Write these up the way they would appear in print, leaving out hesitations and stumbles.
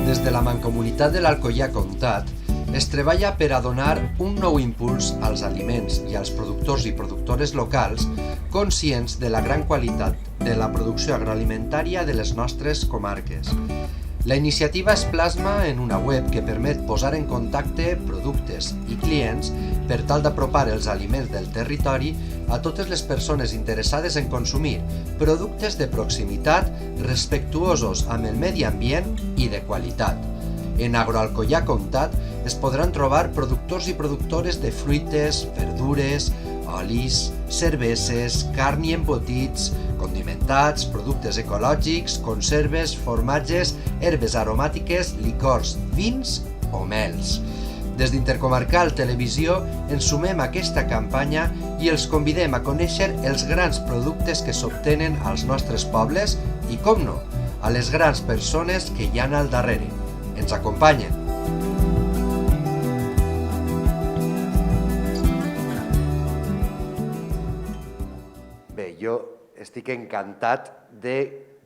Des de la Mancomunitat de l'Alcoià Comtat es treballa per a donar un nou impuls als aliments i als productors i productores locals conscients de la gran qualitat de la producció agroalimentària de les nostres comarques. La iniciativa es plasma en una web que permet posar en contacte productes i clients per tal d'apropar els aliments del territori a totes les persones interessades en consumir productes de proximitat, respectuosos amb el medi ambient i de qualitat. En Agroalcoià Comtat es podran trobar productors i productores de fruites, verdures, olis, cerveses, carn i embotits, condimentats, productes ecològics, conserves, formatges, herbes aromàtiques, licors, vins o mels. Des d'Intercomarcal Televisió ens sumem a aquesta campanya i els convidem a conèixer els grans productes que s'obtenen als nostres pobles i, com no, a les grans persones que hi ha al darrere. Ens acompanyen. Bé, jo estic encantat de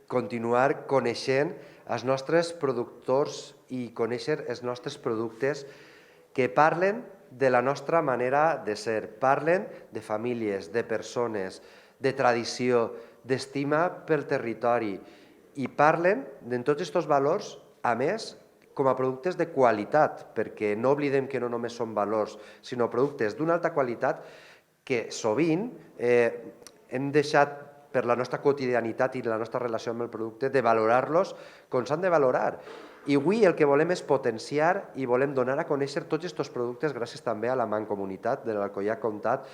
continuar coneixent els nostres productors i conèixer els nostres productes que parlen de la nostra manera de ser, parlen de famílies, de persones, de tradició, d'estima pel territori i parlen de tots aquests valors, a més, com a productes de qualitat, perquè no oblidem que no només són valors, sinó productes d'una alta qualitat que sovint hem deixat per la nostra quotidianitat i la nostra relació amb el producte de valorar-los com s'han de valorar. I avui el que volem és potenciar i volem donar a conèixer tots aquests productes gràcies també a la Mancomunitat de l'Alcoià Comtat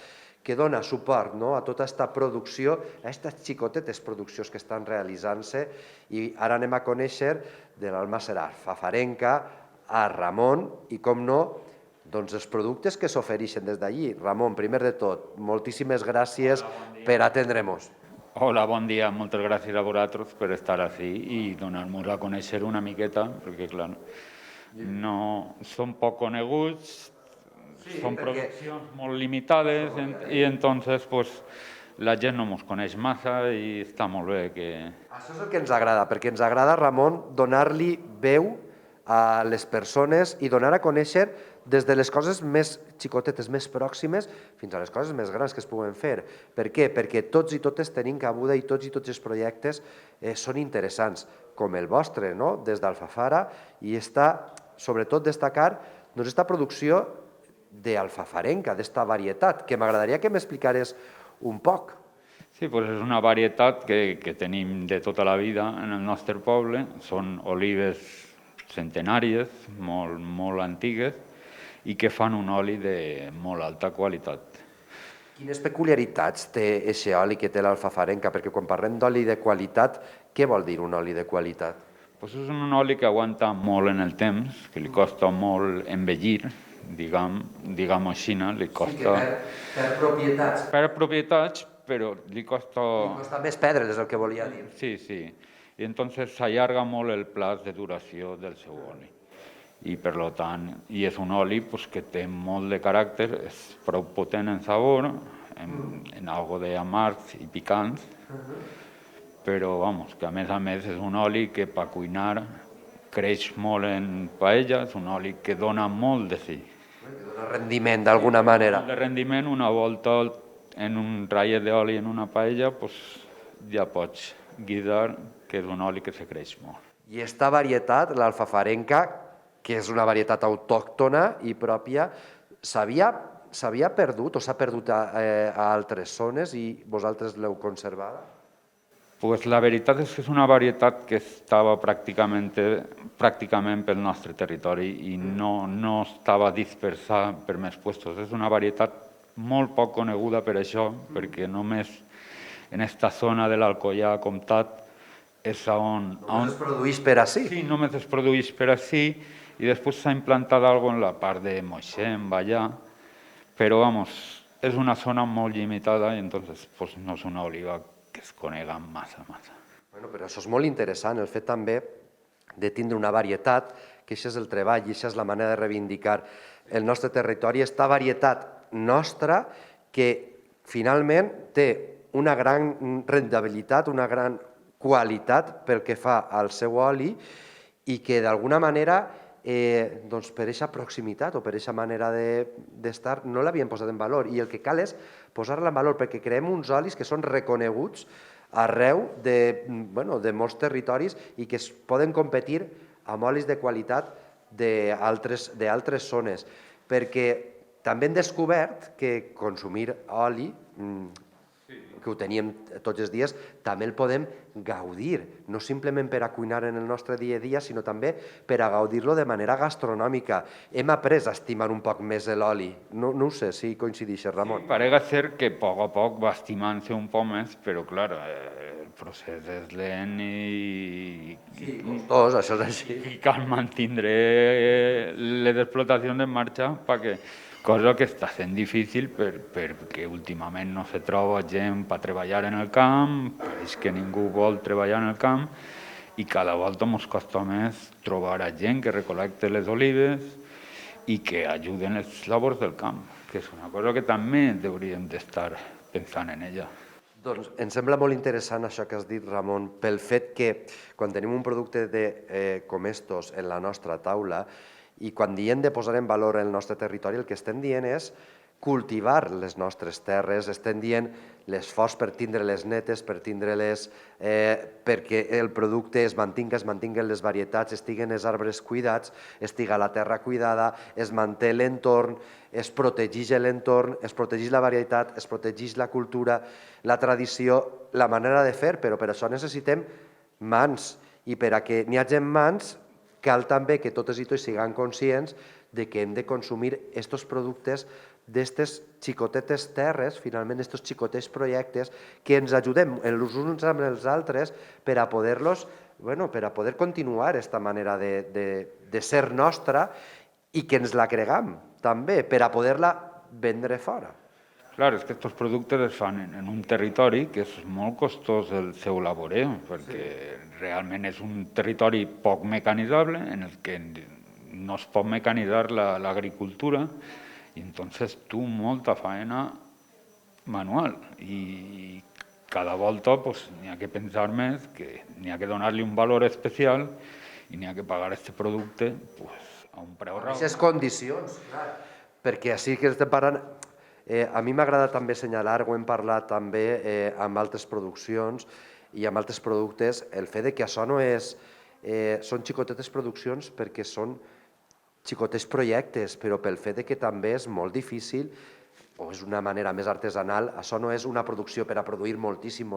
que dona suport a tota aquesta producció, a aquestes xicotetes produccions que estan realitzant-se i ara anem a conèixer de l'Almàssera Fafarenca, a Ramon i, com no, doncs els productes que s'ofereixen des d'allí. Ramon, primer de tot, moltíssimes gràcies per atendre-nos. Hola, bon dia. Moltes gràcies a vosaltres per estar així i donar-nos a conèixer una miqueta, perquè, clar, no són poc coneguts, són produccions molt limitades i entonces la gent no ens coneix massa i està molt bé que... Això és el que ens agrada, perquè ens agrada, Ramon, donar-li veu a les persones i donar a conèixer des de les coses més xicotetes, més pròximes, fins a les coses més grans que es puguen fer. Per què? Perquè tots i totes tenim cabuda i tots els projectes són interessants, com el vostre, des d'Alfafara, i està, sobretot, destacar aquesta producció d'alfafarenca, d'esta varietat, que m'agradaria que m'explicares un poc. Sí, és una varietat que tenim de tota la vida en el nostre poble. Són olives centenàries, molt antigues, i que fan un oli de molt alta qualitat. Quines peculiaritats té aquest oli que té l'alfafarenca? Perquè quan parlem d'oli de qualitat, què vol dir un oli de qualitat? És un oli que aguanta molt en el temps, que li costa molt envellir, diguem-ho així, li costa... Per propietats. Per propietats, però li costa... Li costa més perdre, és el que volia dir. Sí. I entonces s'allarga molt el plaç de duració del seu oli. I per tant, és un oli que té molt de caràcter, és prou potent en sabor, en algo d'amargs i picants, però que a més és un oli que per cuinar creix molt en paella, és un oli que dona molt de sí. Que dona rendiment d'alguna manera. De rendiment, una volta en un ratllet d'oli en una paella, ja pots guidar que és un oli que se creix molt. I aquesta varietat, l'alfafarenca, que és una varietat autòctona i pròpia, s'havia perdut o s'ha perdut a altres zones i vosaltres l'heu conservada? La veritat és que és una varietat que estava pràcticament pel nostre territori i no estava dispersada per més llocs. És una varietat molt poc coneguda per això, perquè només en aquesta zona de l'Alcoià Comtat és on... Només es produeix per ací? Sí, només es produeix per ací i després s'ha implantat alguna cosa en la part de Moixent, Vallà, però és una zona molt limitada i entonces no és una oliva que es conega massa. Però això és molt interessant, el fet també de tindre una varietat, que això és el treball i això és la manera de reivindicar el nostre territori, aquesta varietat nostra que finalment té una gran rendibilitat, una gran qualitat pel que fa al seu oli i que d'alguna manera doncs per aquesta proximitat o per aquesta manera d'estar no l'havien posat en valor, i el que cal és posar-la en valor, perquè creem uns olis que són reconeguts arreu de molts territoris i que es poden competir amb olis de qualitat d'altres zones, perquè també hem descobert que consumir oli, que ho teníem tots els dies, també el podem gaudir, no simplement per a cuinar en el nostre dia a dia, sinó també per a gaudir-lo de manera gastronòmica. Hem après a estimar un poc més l'oli. No ho sé si coincideixes, Ramon. Sí, parega ser que a poc va estimant-se un poc més, però clar, el procés és lent i Costós, això és així. i cal mantenir les explotacions en marxa perquè cosa que està sent difícil perquè últimament no se troba gent per treballar en el camp, pareix que ningú vol treballar en el camp i cada volta ens costa més trobar a gent que recol·lecte les olives i que ajuden les labors del camp, que és una cosa que també hauríem d'estar pensant en ella. Doncs em sembla molt interessant això que has dit, Ramon, pel fet que quan tenim un producte com estos en la nostra taula i quan diem de posar en valor el nostre territori, el que estem dient és cultivar les nostres terres, estem dient l'esforç per tindre-les netes, per tindre-les perquè el producte es mantinguen les varietats, estiguen els arbres cuidats, estiga la terra cuidada, es manté l'entorn, es protegeix l'entorn, es protegeix la varietat, es protegeix la cultura, la tradició, la manera de fer, però per això necessitem mans, i per a que n'hi hagi mans cal també que totes i tots siguem conscients de que hem de consumir aquests productes d'aquestes xicotetes terres, finalment aquests xicotets projectes, que ens ajudem els uns amb els altres per a poder-los, per a poder continuar aquesta manera de ser nostra i que ens la creguem també, per a poder-la vendre fora. Clar, és que aquests productes es fan en un territori que és molt costós el seu laborer, perquè realment és un territori poc mecanitzable en el que no es pot mecanitzar l'agricultura i entonces tu molta faena manual i cada volta n'hi ha que pensar més, que n'hi ha que donar-li un valor especial i n'hi ha que pagar aquest producte a un preu raonable. Aquestes condicions, clar, perquè així que estem parlant. A mi m'agrada també assenyalar, ho hem parlat també amb altres produccions i amb altres productes, el fet que això no és... Són xicotetes produccions perquè són xicotets projectes, però pel fet que també és molt difícil o és una manera més artesanal, això no és una producció per a produir moltíssim,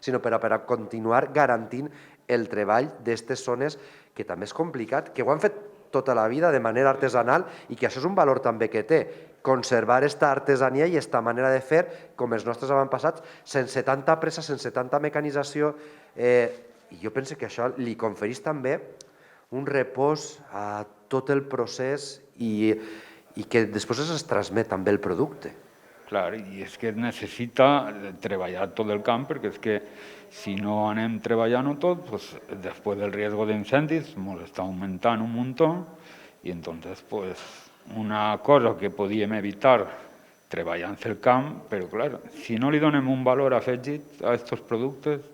sinó per a continuar garantint el treball d'aquestes zones, que també és complicat, que ho han fet tota la vida de manera artesanal i que això és un valor també que té, conservar aquesta artesania i aquesta manera de fer com els nostres avantpassats, sense tanta pressa, sense tanta mecanització, i jo penso que això li confereix també un repòs a tot el procés i que després es transmet també el producte. Clar, i és que necessita treballar tot el camp, perquè és que si no anem treballant-ho tot, pues, després del riesgo d'incendis ens està augmentant un muntó i entonces pues, una cosa que podíem evitar treballant el camp, però clar, si no li donem un valor afegit a aquests productes,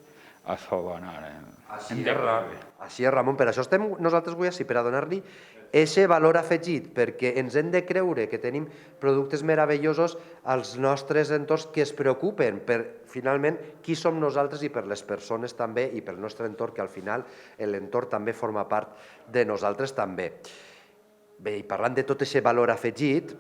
això va anar en declivi. Així és, Ramon, per això estem nosaltres avui així, per a donar-li aquest valor afegit, perquè ens hem de creure que tenim productes meravellosos als nostres entorns que es preocupen per, finalment, qui som nosaltres i per les persones també i pel nostre entorn, que al final l'entorn també forma part de nosaltres també. Bé, i parlant de tot aquest valor afegit,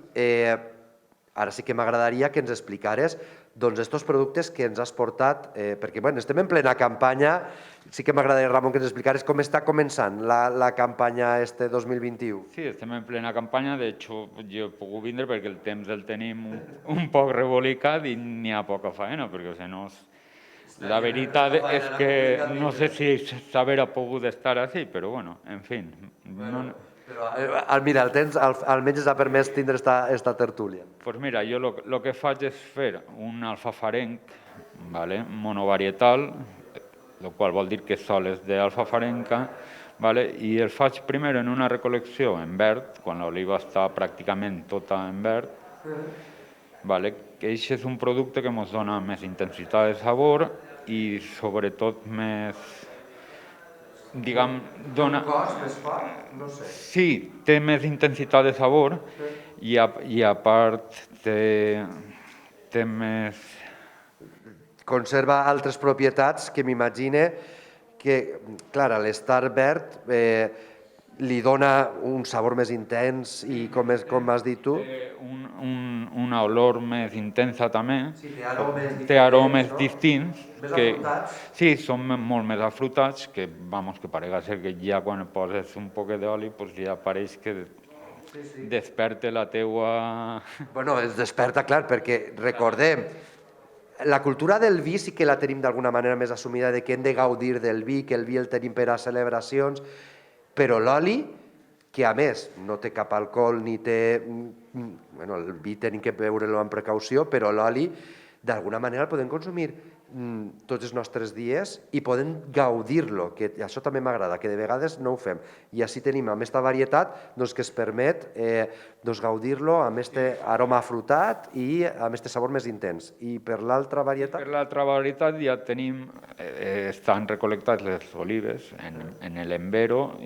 ara sí que m'agradaria que ens explicares aquests productes que ens has portat, perquè estem en plena campanya, sí que m'agradaria, Ramon, que ens explicares com està començant la campanya 2021. Sí, estem en plena campanya, de hecho jo he pogut vindre perquè el temps el tenim un poc rebolicat i n'hi ha poca faena, perquè si no... La veritat és que no sé si s'haver pogut estar així, però bueno, en fi... Mira, el temps almenys ens ha permès tindre esta tertúlia. Doncs mira, jo el que faig és fer un alfafarenc monovarietal, el qual vol dir que sol és d'alfafarenca, i el faig primer en una recol·lecció en verd, quan l'oliva està pràcticament tota en verd, que això és un producte que ens dona més intensitat de sabor i sobretot diguem, dona... Un cos més fort? No sé. Sí, té més intensitat de sabor i a part té més... Conserva altres propietats que m'imagine que, clar, a l'estar verd li dona un sabor més intens i, com has dit tu... Té una olor més intensa també. Sí, té aromes diferents, té aromes no? distints. Més afrutats? Sí, són molt més afrutats, que parega ser que ja quan poses un poc d'oli pues ja pareix que desperta la teua... Bueno, es desperta, clar, perquè recordem, la cultura del vi sí que la tenim d'alguna manera més assumida, de que hem de gaudir del vi, que el vi el tenim per a celebracions, però l'oli, que a més no té cap alcohol ni té... Bueno, el vi tenim que beure-lo amb precaució, però l'oli d'alguna manera el podem consumir tots els nostres dies i podem gaudir-lo, que això també m'agrada, que de vegades no ho fem. I així tenim amb aquesta varietat que es permet gaudir-lo amb aquest aroma afrutat i amb aquest sabor més intens. I per l'altra varietat? Per l'altra varietat ja tenim, estan recol·lectats les olives en l'envero,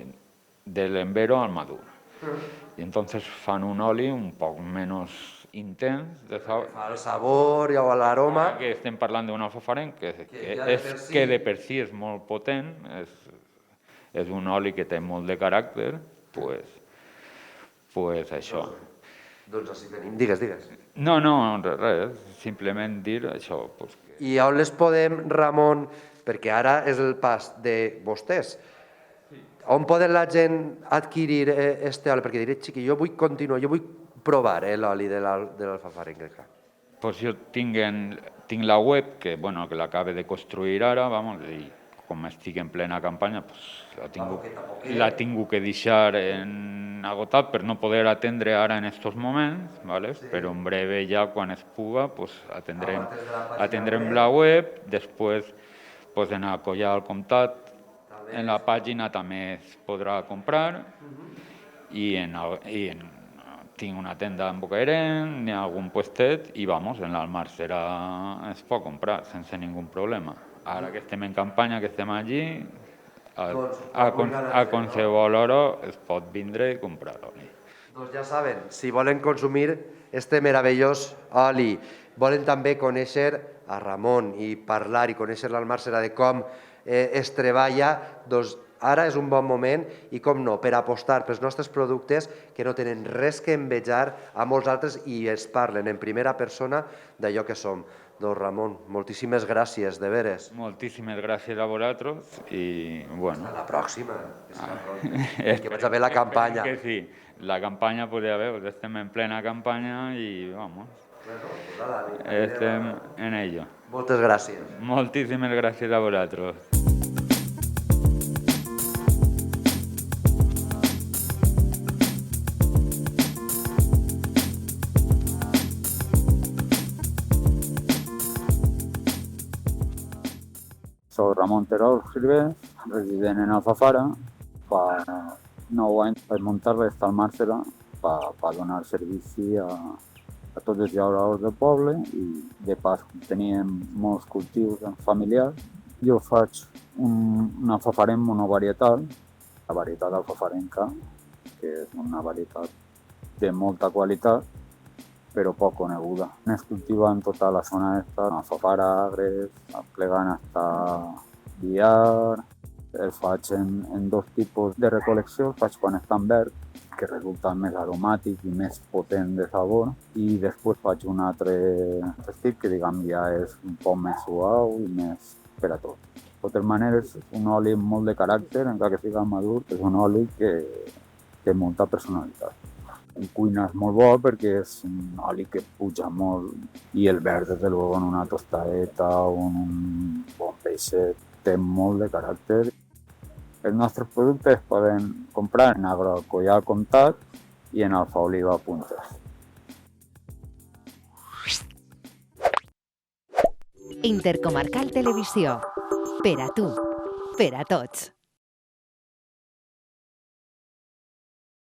de l'envero al madur. Y entonces fan un oli un poc menys intens de sabor. Fa el sabor o l'aroma. Que estem parlant d'un alfafarenc que de per si és molt potent, és un oli que té molt de caràcter, pues això. Doncs així tenim. Digues. No, res, simplement dir això. I on les podem, Ramon, perquè ara és el pas de vostès, on poden la gent adquirir este oli? Perquè diré, xiqui, jo vull continuar, jo vull provar l'oli de l'alfafarenc. Pues jo tinc la web, que l'acabo de construir ara, i com estic en plena campanya, la tinc que deixar agotat per no poder atendre ara en aquests moments, però en breve ja, quan es puga, atendrem la web, després en a Collar al Comtat, en la pàgina també es podrà comprar i tinc una tenda en Bocairent, hi ha algun puestet i en l'Almarcera es pot comprar sense ningú problema. Ara que estem en campanya, que estem allí, a qualsevol hora es pot vindre i comprar-ho. Doncs ja saben, si volen consumir este meravellós oli, volen també conèixer a Ramon i parlar i conèixer l'Almarcera de com es treballa, doncs ara és un bon moment i, com no, per apostar pels nostres productes que no tenen res que envejar a molts altres i es parlen en primera persona d'allò que som. Doncs Ramon, moltíssimes gràcies, de veres. Moltíssimes gràcies a vosaltres i, bueno... Hasta la pròxima. Que vaig a ver la campanya. Que sí, la campanya podria haver, estem en plena campanya i, vamos, estem en ello. Moltes gràcies. Moltíssimes gràcies a vosaltres. Soc Ramon Terol Silvés, resident en Alfafara. Fa 9 anys vaig muntar l'Estal Almarcera per donar servici a tots els llauradors del poble i de pas teníem molts cultius familiars. Jo faig un alfafarenc monovarietal, la varietat alfafarenca, que és una varietat de molta qualitat, però poc coneguda. Es cultiva en tota la zona esta, Alfafara, Agres, plegant hasta Biar. El faig en dos tipus de recol·lecció. El faig quan està en verd, que resulta més aromàtic i més potent de sabor, i després faig un altre estil que ja és un poc més suau i més per a tot. De totes maneres, és un oli amb molt de caràcter, encara que sigui madur, és un oli que té molta personalitat. En cuina és molt bo perquè és un oli que puja molt i el verd, des de luego, en una tostadeta o en un bon peixet, té molt de caràcter. Els nostres productes es poden comprar en Agrocollar al Comtat i en Alfaoliva Puntes. Intercomarcal Televisió. Per a tu, per a tots.